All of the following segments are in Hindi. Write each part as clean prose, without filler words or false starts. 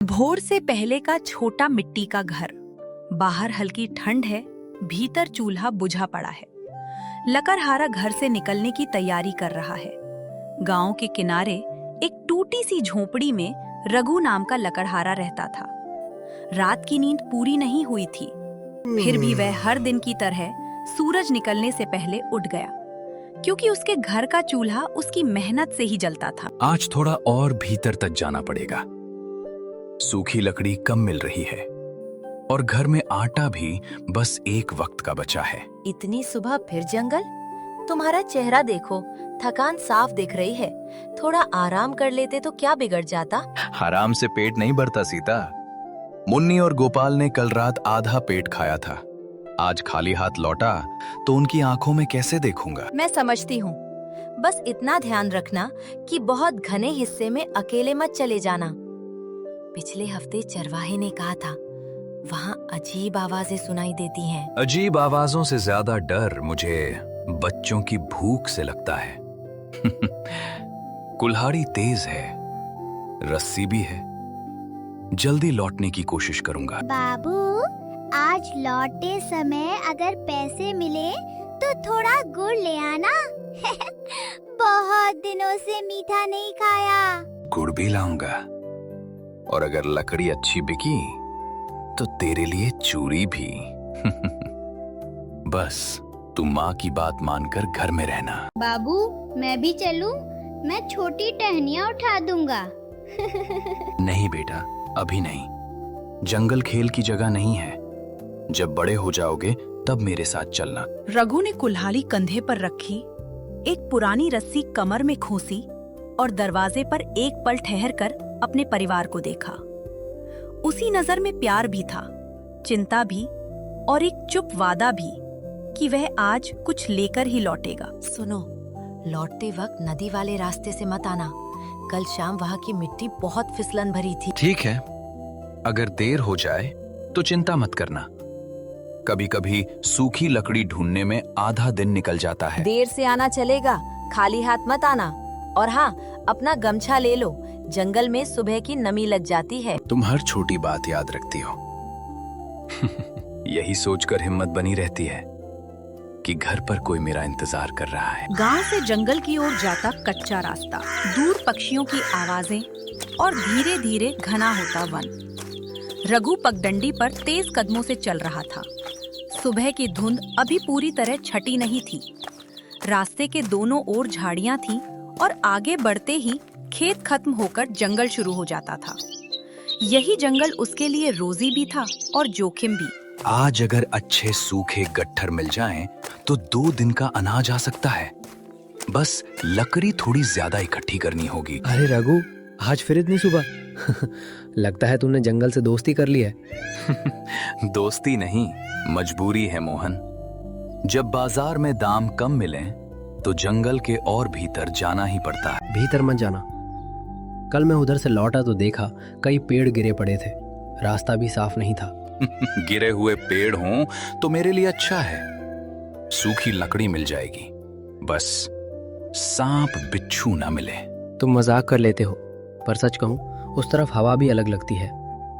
भोर से पहले का छोटा मिट्टी का घर। बाहर हल्की ठंड है, भीतर चूल्हा बुझा पड़ा है। लकड़हारा घर से निकलने की तैयारी कर रहा है। गांव के किनारे एक टूटी सी झोपड़ी में रघु नाम का लकड़हारा रहता था। रात की नींद पूरी नहीं हुई थी, फिर भी वह हर दिन की तरह सूरज निकलने से पहले उठ गया, क्योंकि उसके घर का चूल्हा उसकी मेहनत से ही जलता था। आज थोड़ा और भीतर तक जाना पड़ेगा। सूखी लकड़ी कम मिल रही है और घर में आटा भी बस एक वक्त का बचा है। इतनी सुबह फिर जंगल? तुम्हारा चेहरा देखो, थकान साफ दिख रही है। थोड़ा आराम कर लेते तो क्या बिगड़ जाता। आराम से पेट नहीं भरता सीता। मुन्नी और गोपाल ने कल रात आधा पेट खाया था। आज खाली हाथ लौटा तो उनकी आंखों में कैसे देखूंगा। मैं समझती हूँ, बस इतना ध्यान रखना कि बहुत घने हिस्से में अकेले मत चले जाना। पिछले हफ्ते चरवाहे ने कहा था, वहाँ अजीब आवाजें सुनाई देती हैं। अजीब आवाजों से ज्यादा डर मुझे बच्चों की भूख से लगता है। कुल्हाड़ी तेज है, रस्सी भी है। जल्दी लौटने की कोशिश करूंगा। बाबू, आज लौटते समय अगर पैसे मिले तो थोड़ा गुड़ ले आना। बहुत दिनों से मीठा नहीं खाया। गुड़ भी लाऊंगा, और अगर लकड़ी अच्छी बिकी तो तेरे लिए चूड़ी भी। बस तू माँ की बात मानकर घर में रहना। बाबू, मैं भी चलूं? मैं छोटी टहनियाँ उठा दूंगा। नहीं बेटा, अभी नहीं। जंगल खेल की जगह नहीं है। जब बड़े हो जाओगे तब मेरे साथ चलना। रघु ने कुल्हाड़ी कंधे पर रखी, एक पुरानी रस्सी कमर में खोसी और दरवाजे पर एक पल ठहरकर अपने परिवार को देखा। उसी नजर में प्यार भी था, चिंता भी और एक चुप वादा भी कि वह आज कुछ लेकर ही लौटेगा। सुनो, लौटते वक्त नदी वाले रास्ते से मत आना। कल शाम वहाँ की मिट्टी बहुत फिसलन भरी थी। ठीक है, अगर देर हो जाए तो चिंता मत करना। कभी कभी सूखी लकड़ी ढूंढने में आधा दिन निकल जाता है। देर से आना चलेगा, खाली हाथ मत आना। और हाँ, अपना गमछा ले लो, जंगल में सुबह की नमी लग जाती है। तुम हर छोटी बात याद रखती हो। यही सोचकर हिम्मत बनी रहती है कि घर पर कोई मेरा इंतजार कर रहा है। गांव से जंगल की ओर जाता कच्चा रास्ता, दूर पक्षियों की आवाजें और धीरे धीरे घना होता वन। रघु पगडंडी पर तेज कदमों से चल रहा था। सुबह की धुंध अभी पूरी तरह छटी नहीं थी। रास्ते के दोनों ओर झाड़ियां थीं और आगे बढ़ते ही खेत खत्म होकर जंगल शुरू हो जाता था। यही जंगल उसके लिए रोजी भी था और जोखिम भी। आज अगर अच्छे सूखे गट्ठर मिल जाएं, तो 2 दिन का अनाज आ सकता है। बस लकड़ी थोड़ी ज्यादा इकट्ठी करनी होगी। अरे रघु, आज फिर इतनी सुबह? लगता है तूने जंगल से दोस्ती कर ली है। दोस्ती नहीं, मजबूरी है मोहन। जब बाजार में दाम कम मिले तो जंगल के और भीतर जाना ही पड़ता है। भीतर मत जाना। कल मैं उधर से लौटा तो देखा कई पेड़ गिरे पड़े थे। रास्ता भी साफ नहीं था। गिरे हुए पेड़ हों तो मेरे लिए अच्छा है। सूखी लकड़ी मिल जाएगी, बस सांप बिच्छू ना मिले। तुम मजाक कर लेते हो, पर सच कहूं, उस तरफ हवा भी अलग लगती है,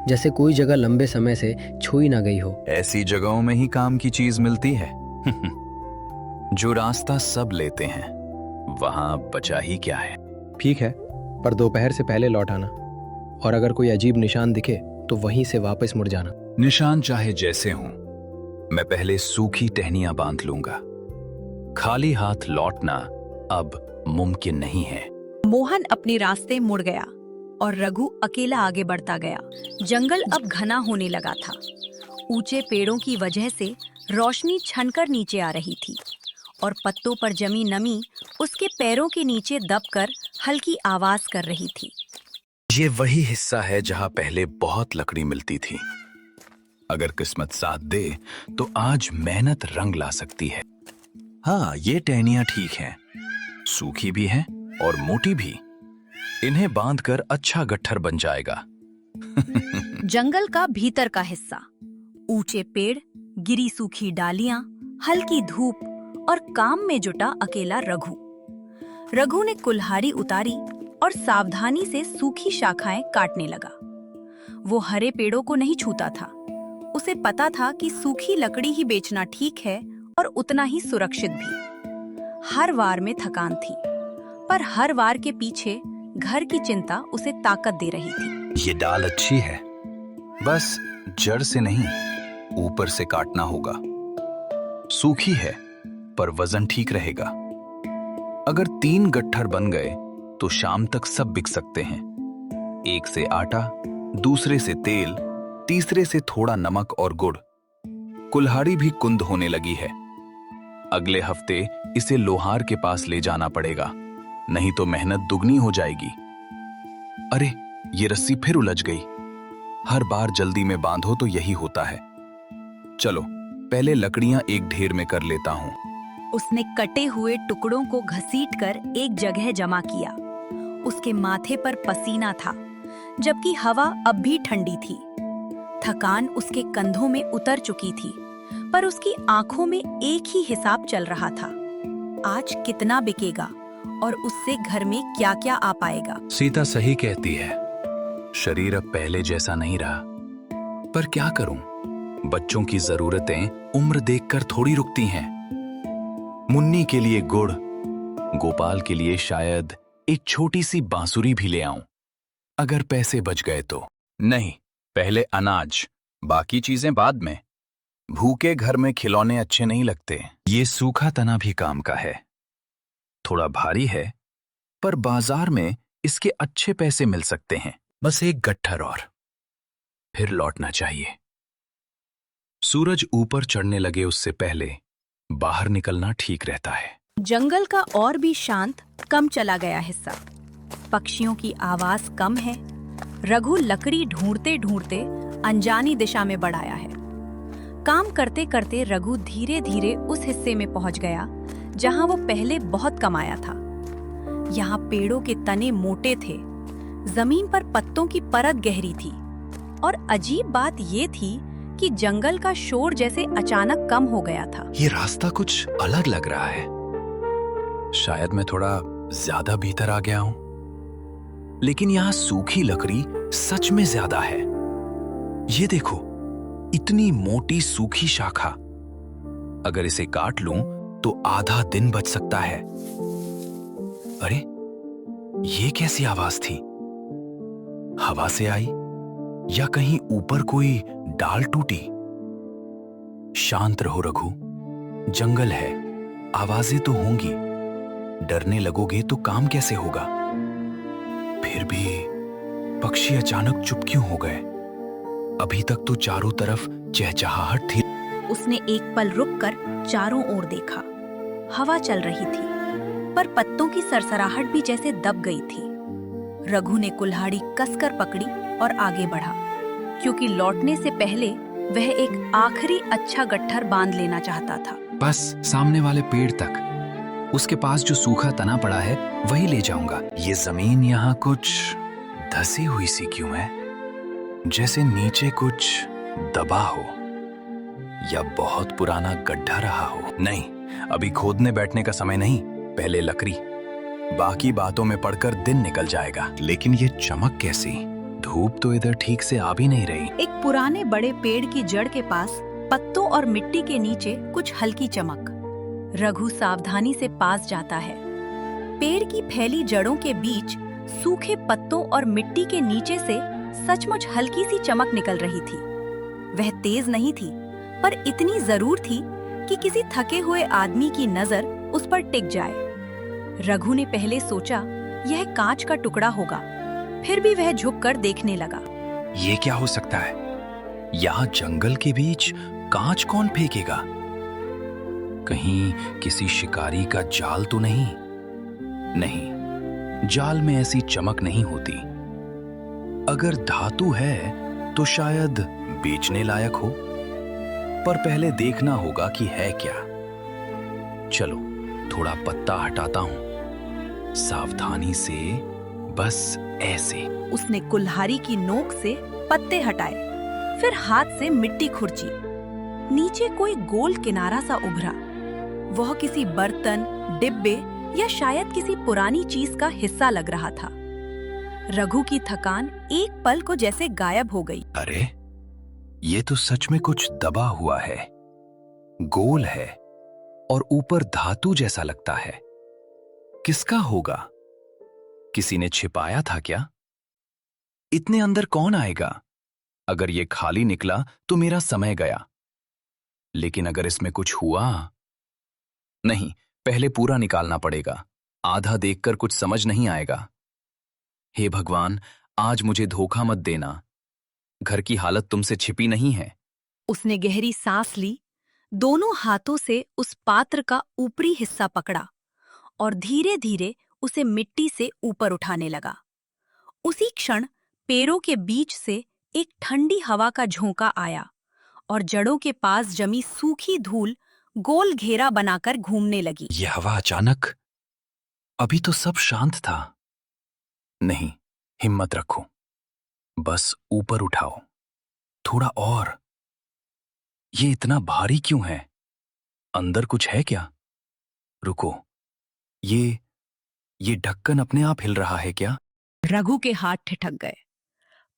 जैसे कोई जगह लंबे समय से छुई ना गई हो। ऐसी जगहों में ही काम की चीज मिलती है। जो रास्ता सब लेते हैं, वहां बचा ही क्या है। ठीक है, पर दोपहर से पहले लौट आना, और अगर कोई अजीब निशान दिखे तो वहीं से वापस मुड़ जाना। निशान चाहे जैसे हों, मैं पहले सूखी टहनियां बांध लूंगा। खाली हाथ लौटना अब मुमकिन नहीं है। मोहन अपने रास्ते मुड़ गया और रघु अकेला आगे बढ़ता गया। जंगल अब घना होने लगा था। ऊंचे पेड़ों की वजह से रोशनी छनकर नीचे आ रही थी और पत्तों पर जमी नमी उसके पैरों के नीचे दबकर हल्की आवाज कर रही थी। ये वही हिस्सा है जहां पहले बहुत लकड़ी मिलती थी। अगर किस्मत साथ दे तो आज मेहनत रंग ला सकती है। हाँ, ये टहनियां ठीक हैं, सूखी भी हैं और मोटी भी। इन्हें बांधकर अच्छा गट्ठर बन जाएगा। जंगल का भीतर का हिस्सा, ऊंचे पेड़, गिरी सूखी डालियां, हल्की धूप और काम में जुटा अकेला रघु। रघु ने कुल्हाड़ी उतारी और सावधानी से सूखी शाखाएं काटने लगा। वो हरे पेड़ों को नहीं छूता था। उसे पता था कि सूखी लकड़ी ही बेचना ठीक है और उतना ही सुरक्षित भी। हर वार में थकान थी, पर हर वार के पीछे घर की चिंता उसे ताकत दे रही थी। ये डाल अच्छी है, बस जड़ से नहीं, ऊपर से काटना होगा। सूखी है पर वजन ठीक रहेगा। अगर 3 गट्ठर बन गए तो शाम तक सब बिक सकते हैं। एक से आटा, दूसरे से तेल, तीसरे से थोड़ा नमक और गुड़। कुल्हाड़ी भी कुंद होने लगी है। अगले हफ्ते इसे लोहार के पास ले जाना पड़ेगा, नहीं तो मेहनत दुगनी हो जाएगी। अरे, ये रस्सी फिर उलझ गई। हर बार जल्दी में बांधो तो यही होता है। चलो, पहले लकड़ियां एक ढेर में कर लेता हूं। उसने कटे हुए टुकड़ों को घसीटकर एक जगह जमा किया। उसके माथे पर पसीना था, जबकि हवा अब भी ठंडी थी। थकान उसके कंधों में उतर चुकी थी, पर उसकी आंखों में एक ही हिसाब चल रहा था। आज कितना बिकेगा और उससे घर में क्या-क्या आ पाएगा। सीता सही कहती है, शरीर अब पहले जैसा नहीं रहा। पर क्या करूं? बच्चों की जरूरतें उम्र देखकर थोड़ी रुकती हैं। मुन्नी के लिए गुड़, गोपाल के लिए शायद एक छोटी सी बांसुरी भी ले आऊं, अगर पैसे बच गए तो। नहीं, पहले अनाज, बाकी चीजें बाद में। भूखे घर में खिलौने अच्छे नहीं लगते। ये सूखा तना भी काम का है। थोड़ा भारी है, पर बाजार में इसके अच्छे पैसे मिल सकते हैं। बस एक गट्ठर और, फिर लौटना चाहिए। सूरज ऊपर चढ़ने लगे उससे पहले बाहर निकलना ठीक रहता है। जंगल का और भी शांत कम चला गया हिस्सा। पक्षियों की आवाज कम है। रघु लकड़ी ढूंढते ढूंढते अनजानी दिशा में बढ़ आया है। काम करते करते रघु धीरे धीरे उस हिस्से में पहुंच गया जहां वो पहले बहुत कमाया था। यहाँ पेड़ों के तने मोटे थे, जमीन पर पत्तों की परत गहरी थी, और अजीब बात ये थी कि जंगल का शोर जैसे अचानक कम हो गया था। ये रास्ता कुछ अलग लग रहा है। शायद मैं थोड़ा ज्यादा भीतर आ गया हूं, लेकिन यहाँ सूखी लकड़ी सच में ज्यादा है। ये देखो, इतनी मोटी सूखी शाखा। अगर इसे काट लूं तो आधा दिन बच सकता है। अरे, ये कैसी आवाज थी? हवा से आई या कहीं ऊपर कोई डाल टूटी? शांत रहो रघु, जंगल है, आवाजें तो होंगी। डरने लगोगे तो काम कैसे होगा? फिर भी पक्षी अचानक चुप क्यों हो गए? अभी तक तो चारों तरफ चहचहाहट थी। उसने एक पल रुककर चारों ओर देखा। हवा चल रही थी, पर पत्तों की सरसराहट भी जैसे दब गई थी। रघु ने कुल्हाड़ी कसकर पकड़ी और आगे बढ़ा, क्योंकि लौटने से पहले वह एक आखिरी अच्छा गट्ठर बांध लेना चाहता था। बस सामने वाले पेड़ तक। उसके पास जो सूखा तना पड़ा है वही ले जाऊंगा। ये जमीन यहाँ कुछ धसी हुई सी क्यों है? जैसे नीचे कुछ दबा हो या बहुत पुराना गड्ढा रहा हो। नहीं, अभी खोदने बैठने का समय नहीं, पहले लकड़ी। बाकी बातों में पड़कर दिन निकल जाएगा। लेकिन ये चमक कैसी? धूप तो इधर ठीक से आ भी नहीं रही। एक पुराने बड़े पेड़ की जड़ के पास पत्तों और मिट्टी के नीचे कुछ हल्की चमक। रघु सावधानी से पास जाता है। पेड़ की फैली जड़ों के बीच सूखे पत्तों और मिट्टी के नीचे से सचमुच हल्की सी चमक निकल रही थी। वह तेज नहीं थी, पर इतनी जरूर थी कि किसी थके हुए आदमी की नजर उस पर टिक जाए। रघु ने पहले सोचा यह कांच का टुकड़ा होगा, फिर भी वह झुककर देखने लगा। ये क्या हो सकता है? यहाँ जंगल के बीच कांच कौन फेंकेगा? कहीं किसी शिकारी का जाल तो नहीं? नहीं, जाल में ऐसी चमक नहीं होती। अगर धातु है तो शायद बेचने लायक हो, पर पहले देखना होगा कि है क्या। चलो, थोड़ा पत्ता हटाता हूं, सावधानी से, बस ऐसे। उसने कुल्हाड़ी की नोक से पत्ते हटाए, फिर हाथ से मिट्टी खुरची। नीचे कोई गोल किनारा सा उभरा। वह किसी बर्तन, डिब्बे या शायद किसी पुरानी चीज का हिस्सा लग रहा था। रघु की थकान एक पल को जैसे गायब हो गई। अरे, ये तो सच में कुछ दबा हुआ है, गोल है और ऊपर धातु जैसा लगता है। किसका होगा? किसी ने छिपाया था क्या? इतने अंदर कौन आएगा? अगर ये खाली निकला तो मेरा समय गया। लेकिन अगर इसमें कुछ हुआ? नहीं, पहले पूरा निकालना पड़ेगा। आधा देखकर कुछ समझ नहीं आएगा। हे भगवान, आज मुझे धोखा मत देना। घर की हालत तुमसे छिपी नहीं है। उसने गहरी सांस ली, दोनों हाथों से उस पात्र का ऊपरी हिस्सा पकड़ा और धीरे धीरे उसे मिट्टी से ऊपर उठाने लगा। उसी क्षण पैरों के बीच से एक ठंडी हवा का झोंका आया और जड़ों के पास जमी सूखी धूल गोल घेरा बनाकर घूमने लगी। यह हवा अचानक? अभी तो सब शांत था। नहीं, हिम्मत रखो, बस ऊपर उठाओ, थोड़ा और। ये इतना भारी क्यों है? अंदर कुछ है क्या? रुको, ये ढक्कन अपने आप हिल रहा है क्या? रघु के हाथ ठिठक गए।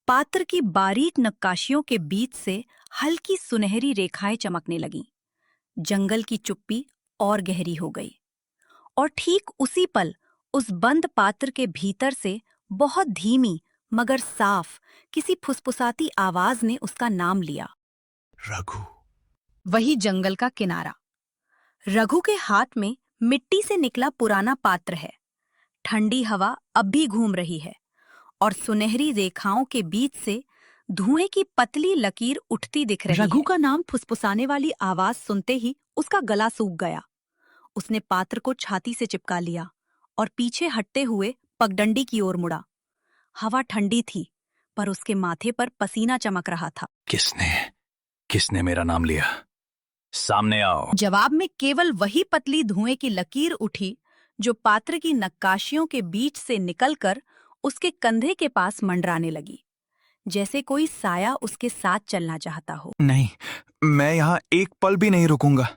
पात्र की बारीक नक्काशियों के बीच से हल्की सुनहरी रेखाएं चमकने लगीं। जंगल की चुप्पी और गहरी हो गई और ठीक उसी पल उस बंद पात्र के भीतर से बहुत धीमी मगर साफ किसी फुसफुसाती आवाज ने उसका नाम लिया। रघु। वही जंगल का किनारा। रघु के हाथ में मिट्टी से निकला पुराना पात्र है। ठंडी हवा अब भी घूम रही है और सुनहरी रेखाओं के बीच से धुएं की पतली लकीर उठती दिख रही है। रघु का नाम फुसफुसाने वाली आवाज सुनते ही उसका गला सूख गया। उसने पात्र को छाती से चिपका लिया और पीछे हटते हुए पगडंडी की ओर मुड़ा। हवा ठंडी थी, पर उसके माथे पर पसीना चमक रहा था। किसने मेरा नाम लिया? सामने आओ। जवाब में केवल वही पतली धुएं की लकीर उठी जो पात्र की नक्काशियों के बीच से निकलकर उसके कंधे के पास मंडराने लगी, जैसे कोई साया उसके साथ चलना चाहता हो। नहीं, मैं यहाँ एक पल भी नहीं रुकूंगा।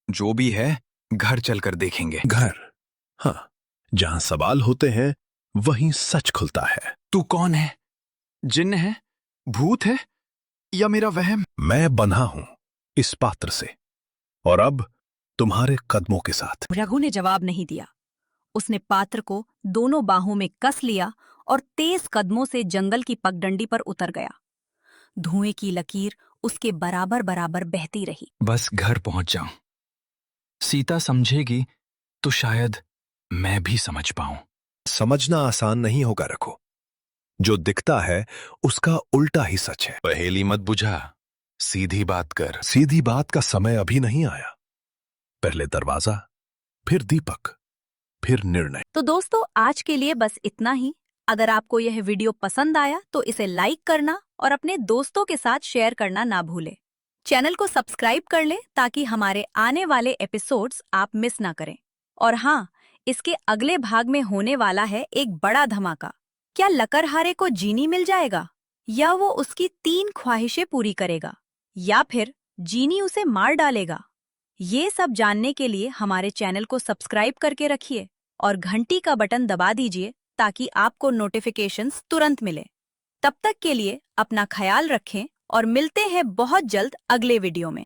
जो भी है, घर चलकर देखेंगे। घर? हाँ, जहां सवाल होते हैं वहीं सच खुलता है। तू कौन है? जिन्न है? भूत है? या मेरा वहम? मैं बंधा हूं इस पात्र से, और अब तुम्हारे कदमों के साथ। रघु ने जवाब नहीं दिया। उसने पात्र को दोनों बाहों में कस लिया और तेज कदमों से जंगल की पगडंडी पर उतर गया। धुएं की लकीर उसके बराबर बराबर बहती रही। बस घर पहुंच जाऊं। सीता समझेगी तो शायद मैं भी समझ पाऊं। समझना आसान नहीं होगा रघु। जो दिखता है उसका उल्टा ही सच है। पहेली मत बुझा, सीधी बात कर। सीधी बात का समय अभी नहीं आया। पहले दरवाजा, फिर दीपक, फिर निर्णय। तो दोस्तों, आज के लिए बस इतना ही। अगर आपको यह वीडियो पसंद आया तो इसे लाइक करना और अपने दोस्तों के साथ शेयर करना ना भूलें। चैनल को सब्सक्राइब कर लें ताकि हमारे आने वाले एपिसोड्स आप मिस ना करें। और हाँ, इसके अगले भाग में होने वाला है एक बड़ा धमाका। क्या लकड़हारे को जीनी मिल जाएगा, या वो उसकी 3 ख्वाहिशें पूरी करेगा, या फिर जीनी उसे मार डालेगा? ये सब जानने के लिए हमारे चैनल को सब्सक्राइब करके रखिए और घंटी का बटन दबा दीजिए ताकि आपको नोटिफिकेशंस तुरंत मिले। तब तक के लिए अपना ख्याल रखें और मिलते हैं बहुत जल्द अगले वीडियो में।